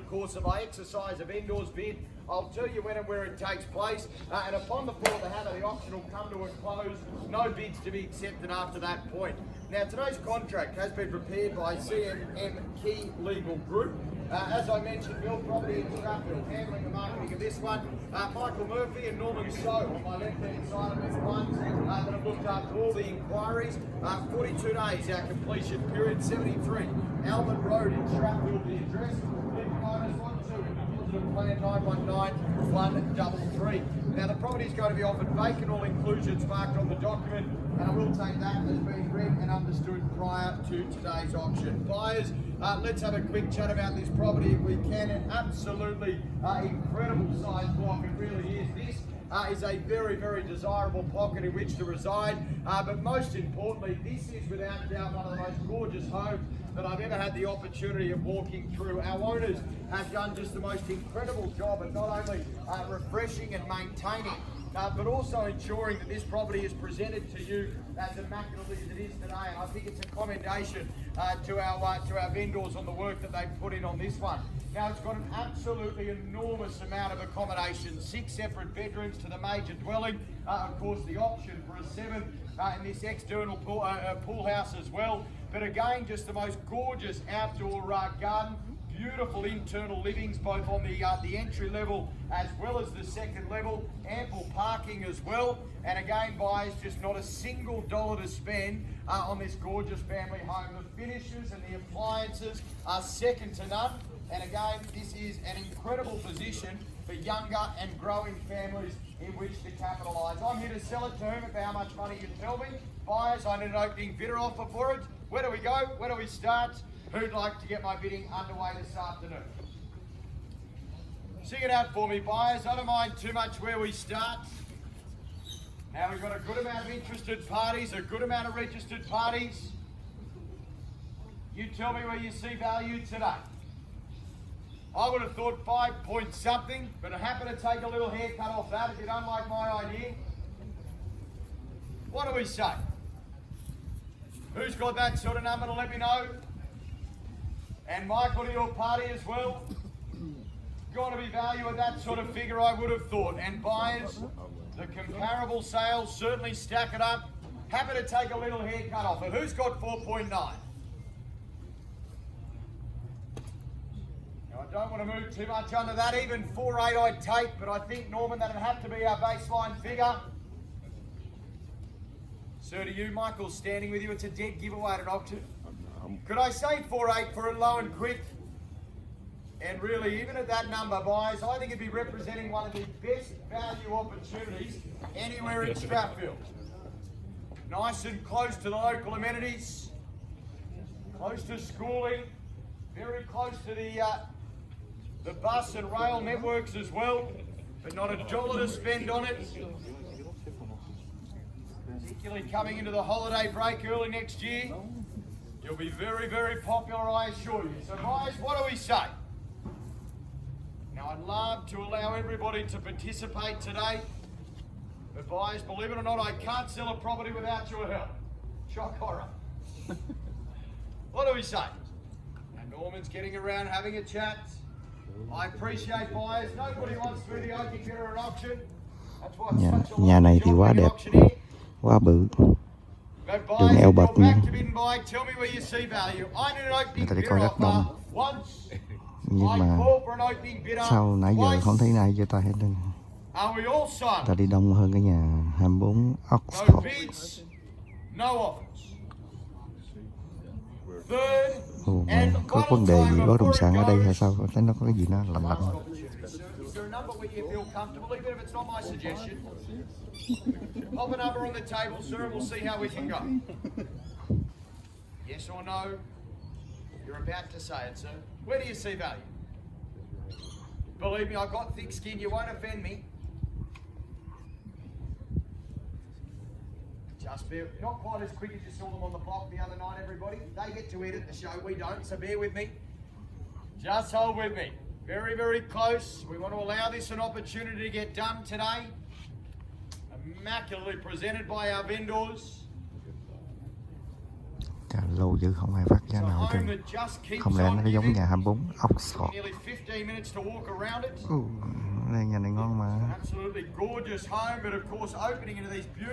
Course of our exercise of vendors bid. I'll tell you when and where it takes place, and upon the fall of the hammer, the auction will come to a close. No bids to be accepted after that point. Now, today's contract has been prepared by CMM Key Legal Group. As I mentioned, Bill Property in Strathfield, handling the marketing of this one. Michael Murphy and Norman So on my left-hand side of this one that have looked after all the inquiries. 42 days, our completion period, 73 Albert Road in Strathfield, the address. Plan 919133. Now the property is going to be offered vacant, all inclusions marked on the document, and I will take that as being read and understood prior to today's auction. Buyers, let's have a quick chat about this property if we can. An absolutely incredible size block, it really is. This is a very, very desirable pocket in which to reside, but most importantly, this is without doubt one of the most gorgeous homes that I've ever had the opportunity of walking through. Our owners have done just the most incredible job at not only refreshing and maintaining, but also ensuring that this property is presented to you as immaculately as it is today. And I think it's a commendation to our vendors on the work that they've put in on this one. Now, it's got an absolutely enormous amount of accommodation, 6 separate bedrooms to the major dwelling. Of course, the option for a 7 in this external pool house as well. But again, just the most gorgeous outdoor garden, beautiful internal livings, both on the entry level as well as the second level, ample parking as well. And again, buyers, just not a single dollar to spend on this gorgeous family home. The finishes and the appliances are second to none. And again, this is an incredible position for younger and growing families in which to capitalise. I'm here to sell it to whom for how much money you tell me. Buyers, I need an opening bidder offer for it. Where do we go? Where do we start? Who'd like to get my bidding underway this afternoon? Sing it out for me, buyers. I don't mind too much where we start. Now, we've got a good amount of interested parties, a good amount of registered parties. You tell me where you see value today. I would have thought 5 point something, but I'm happy to take a little haircut off that if you don't like my idea. What do we say? Who's got that sort of number to let me know? And Michael, to your party as well. Got to be value at that sort of figure, I would have thought. And buyers, the comparable sales certainly stack it up. Happy to take a little haircut off it. Who's got 4.9? I don't want to move too much under that. Even 4.8 I'd take, but I think, Norman, that'd have to be our baseline figure. Sir, to you, Michael's standing with you. It's a dead giveaway at an auction. Could I say 4.8 for it low and quick? And really, even at that number, buyers, I think it'd be representing one of the best value opportunities anywhere in Strathfield. Nice and close to the local amenities, close to schooling, very close to the bus and rail networks as well, but not a dollar to spend on it. Particularly coming into the holiday break early next year, you'll be very, very popular, I assure you. So guys, what do we say? Now, I'd love to allow everybody to participate today, but buyers, believe it or not, I can't sell a property without your help. Shock horror. What do we say? And Norman's getting around having a chat. I appreciate buyers. Nobody wants to do the opening bidder at auction. That's why it's such a Nhà này thì quá đẹp, quá bự, đường eo bậc nữa. Người ta đi coi rất đông, nhưng mà sau nãy giờ không thấy ai cho ta hết trơn. Ta đi đông hơn cái nhà 24 Oxford. Mà có vấn đề gì bất động sản ở đây hay sao? Thấy nó có cái gì nó lạnh lạnh. Pop a number on the table, sir, and we'll see how we can go. Yes or no? You're about to say it, sir. Where do you see value? Believe me, I've got thick skin. You won't offend me. Just bear, not quite as quick as you saw them on the block the other night, everybody. They get to edit the show, we don't, so bear with me. Just hold with me. Very, very close. We want to allow this an opportunity to get done today. Immaculately presented by our vendors. Chà, lâu dữ không ai phát giá nào hết trơn. Không lẽ nó có giống nhà 24 Oxford. Đây nhà này ngon mà.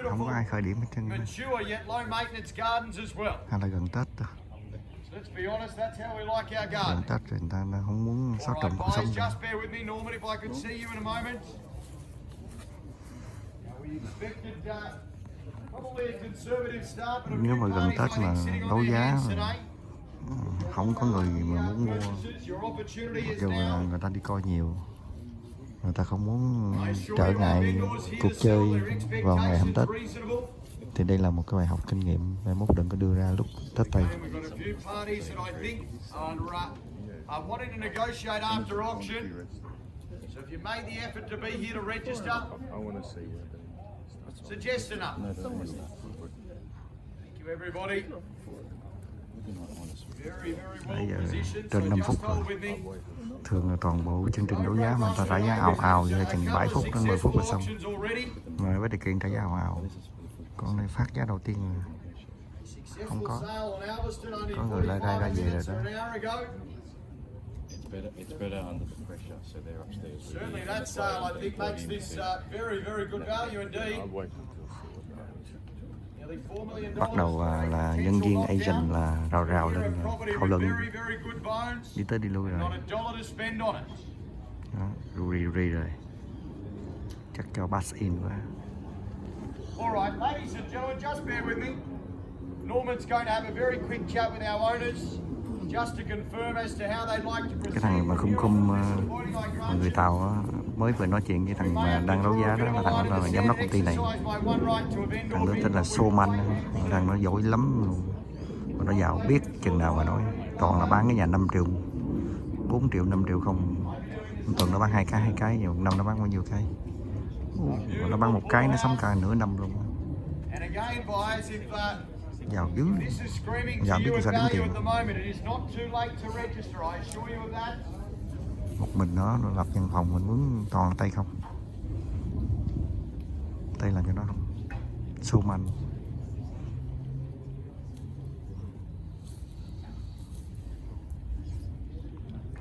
Không có ai khởi điểm hết trơn. Hay là gần Tết đó. Gần Tết rồi người ta không muốn xáo trộn cuộc sống. Nếu mà gần Tết mà đấu giá không có người mà muốn mua, dù là người ta đi coi nhiều, người ta không muốn trở ngại cuộc chơi vào ngày hôm Tết, thì đây là một cái bài học kinh nghiệm. Mai mốt đừng có đưa ra lúc Tết Tây. Bây giờ trên 5 phút rồi. Thường là toàn bộ chương trình đấu giá mà người ta trả giá ào ào vậy chừng 7 phút đến 10 phút là xong. Mà với điều kiện trả giá ào ào. Con này phát giá đầu tiên không có người lại ra về rồi đó. It's better under the pressure, so they're upstairs. Certainly that sale, I think, makes this very, very good value indeed. Bắt đầu là nhân viên agent là rào lên thảo luận, đi tới đi lui rồi. Đó, rì rồi. Chắc cho pass in quá. Alright, ladies and gentlemen, just bear with me. Norman's going to have a very quick chat with our owners. Just to confirm as to how they'd like to proceed. Cái thằng mà khum người Tàu mới vừa nói chuyện với thằng mà đang đấu giá đó, là thằng đó là giám đốc công ty này. Thằng đó tên là Soman, thằng nó giỏi lắm luôn. Nó giàu biết chừng nào mà nói. Toàn là bán cái nhà 5 triệu, 4 triệu, 5 triệu không. Tuần nó bán hai cái, nhiều năm nó bán bao nhiêu cái. Nó bán một cái nó sống cả nửa năm luôn. Giàu dữ, giàu biết sao đếm tiền. Một mình nó lập văn phòng, mình muốn toàn là Tây không. Tây làm cho nó không. Xô mạnh.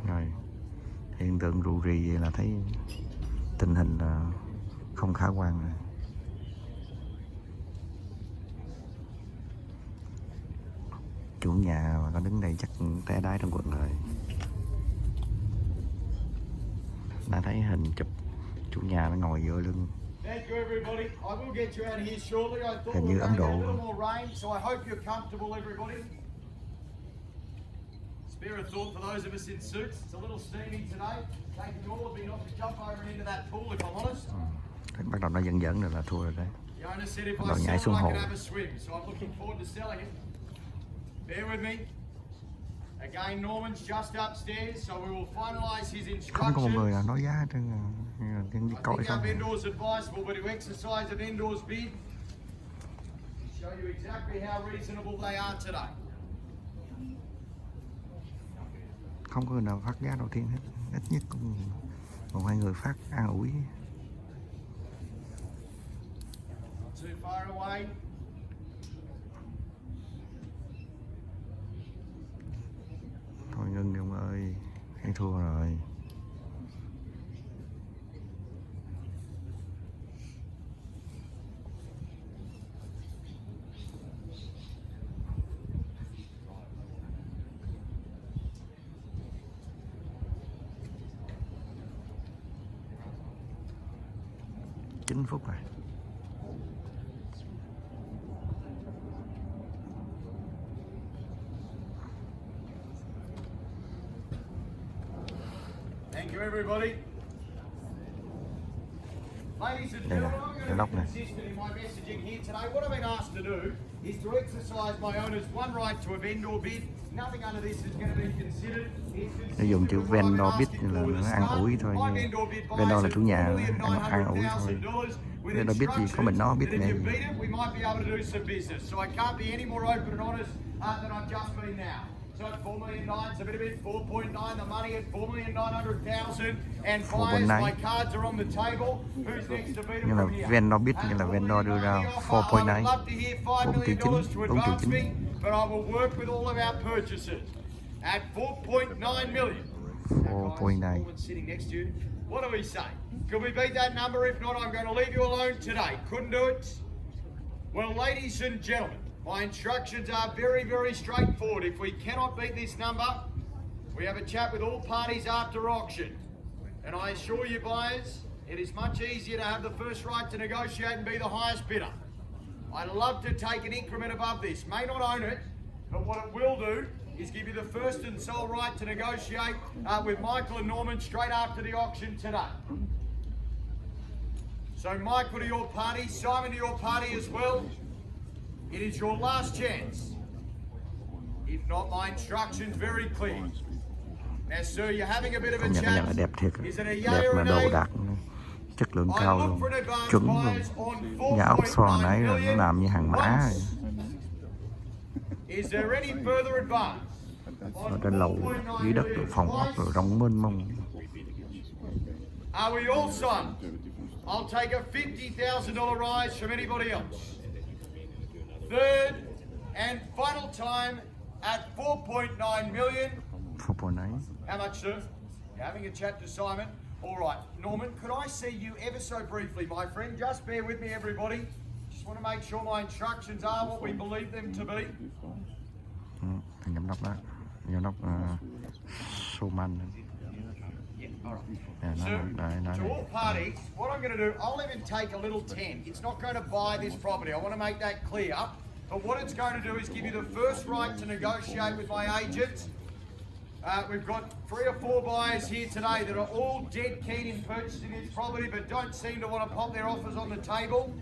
Rồi, hiện tượng rù rì vậy là thấy tình hình là không khả quan rồi. Chủ nhà mà có đứng đây chắc té đái trong quần rồi. Đã thấy hình chụp chủ nhà nó ngồi dựa lưng. Hình như Ấn Độ. Spare a thought for those of us in suits. It's a little steamy today. Taking all of me not to jump over and into that pool, if I'm honest. Bắt đầu nó dẫn rồi là thua rồi đấy. The owner said if Bắt đầu I nhảy sell xuống it, I hồ. can have a swim. So I'm looking forward to selling it. Bear with me. Again, Norman's just upstairs, so we will finalise his instructions. Không có một người nào nói giá hết trơn, đi coi I think xong. our vendor's advisable, but to exercise a vendor's bid, show you exactly how reasonable they are today. Không có người nào phát giá đầu tiên hết, ít nhất cũng một hai người phát an ủi. Too far away. Thôi ngưng đi ông ơi, hay thua rồi. Chín phút rồi. Thank you, everybody. Ladies and Đây nè, gentlemen, I'm cái going to lốc be nè. consistent in my messaging here today. What I've been asked to do is to exercise my owner's one right to a vendor bid. Nothing under this is going to be considered. Nó dùng chữ vendor bid là nó an ủi thôi. Vendor là chủ nhà, an ủi thôi. Vendor bid gì có mình nó biết nè. We might be able to do some business. So I can't be any more open and honest than I've just been now. So at 4 million it's a bit, 4.9, the money at 4,900,000 and buyers, my cards are on the table. Who's next to beat Như là vendor bid, như là vendor đưa ra 4.9, 4,9 triệu. but I will work with all of our purchasers at 4.9 million. 4.9. Sitting next to you. What do we say? Could we beat that number? If not, I'm going to leave you alone today. Couldn't do it? Well, ladies and gentlemen, my instructions are very, very straightforward. If we cannot beat this number, we have a chat with all parties after auction. And I assure you, buyers, it is much easier to have the first right to negotiate and be the highest bidder. I'd love to take an increment above this. May not own it, but what it will do is give you the first and sole right to negotiate with Michael and Norman straight after the auction today. So Michael to your party, Simon to your party as well. It is your last chance. If not, my instructions very clear. Now sir, you're having a bit of a Công nhận cái nhà chat. là đẹp thiệt, Is it a đẹp yay or mà a đồ nay? đạc, chất lượng I cao look luôn, for an advance chuẩn luôn. buyers on Nhà ốc so 4.9 nãy rồi nó million. làm như hàng mã Once. rồi. Is there any further advance? Ở trên lầu dưới đất rồi phòng ốc rồi rộng mênh mông. Are we all signed? I'll take a $50,000 rise from anybody else. Third and final time at 4.9 million. 4.9. How much, sir? You're having a chat to Simon. All right, Norman, could I see you ever so briefly, my friend? Just bear with me, everybody. Just want to make sure my instructions are what we believe them to be. Thằng giám đốc đó, giám đốc Suman. So, to all parties, what I'm going to do, I'll even take a little 10. It's not going to buy this property. I want to make that clear. But what it's going to do is give you the first right to negotiate with my agent. We've got 3 or 4 buyers here today that are all dead keen in purchasing this property but don't seem to want to pop their offers on the table.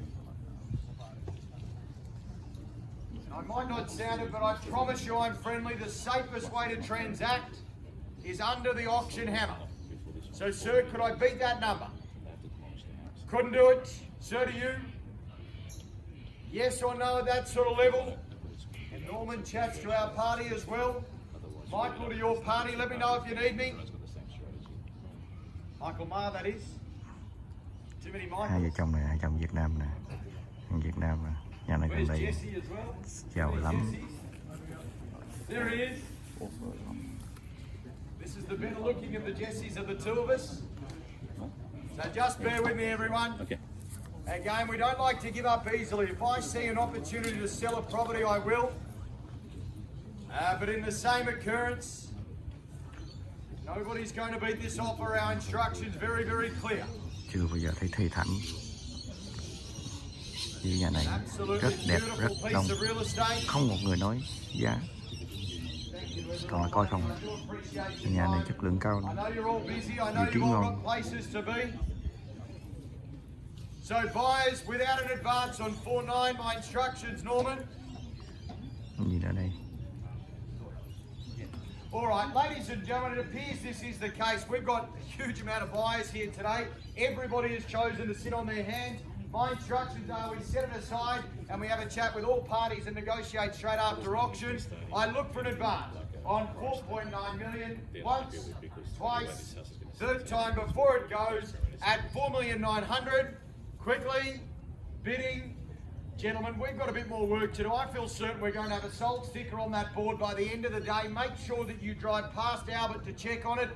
I might not sound it, but I promise you I'm friendly. The safest way to transact is under the auction hammer. So, sir, could I beat that number? Couldn't do it. Sir, to you? Yes or no at that sort of level? And Norman chats to our party as well. Michael to your party. Let me know if you need me. Michael Ma, that is. Too many Hai Michaels. vợ chồng này, hai chồng Việt Nam nè. Thằng Việt Nam nè. Nhà này gần Where's đây Jesse as well? giàu Where's lắm. Jesse? There he is. This is the better looking of the Jessies of the two of us. So just bear with me, everyone. Okay. Again, we don't like to give up easily. If I see an opportunity to sell a property, I will. But in the same occurrence, nobody's going to beat this offer. Our instructions very, very clear. Chưa bao giờ thấy thê thảm. Như nhà này rất Absolutely đẹp, rất beautiful đông. piece of real estate. Không một người nói giá. Còn là coi không. Nhà này chất lượng cao I nè. know you're all busy. I know Vị trí you've all ngon. got places to be. So buyers, without an advance on 4.9, my instructions, Norman. Gì nữa đây? All right, ladies and gentlemen, it appears this is the case. We've got a huge amount of buyers here today. Everybody has chosen to sit on their hands. My instructions are we set it aside and we have a chat with all parties and negotiate straight after auction. I look for an advance on 4.9 million once, twice, third time before it goes at 4,900,000. Quickly, bidding. Gentlemen, we've got a bit more work to do. I feel certain we're going to have a sold sticker on that board by the end of the day. Make sure that you drive past Albert to check on it.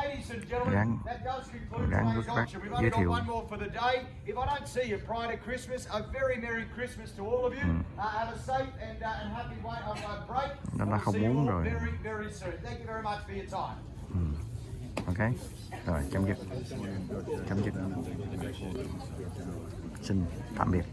Ladies and gentlemen, that does conclude today's auction. We've only got one more for the day. If I don't see you prior to Christmas, a very Merry Christmas to all of you. Have a safe and happy break. Nó We'll không see you muốn all rồi. very, very soon. Thank you very much for your time. Ok. Rồi chấm dứt. Chấm dứt. Xin tạm biệt.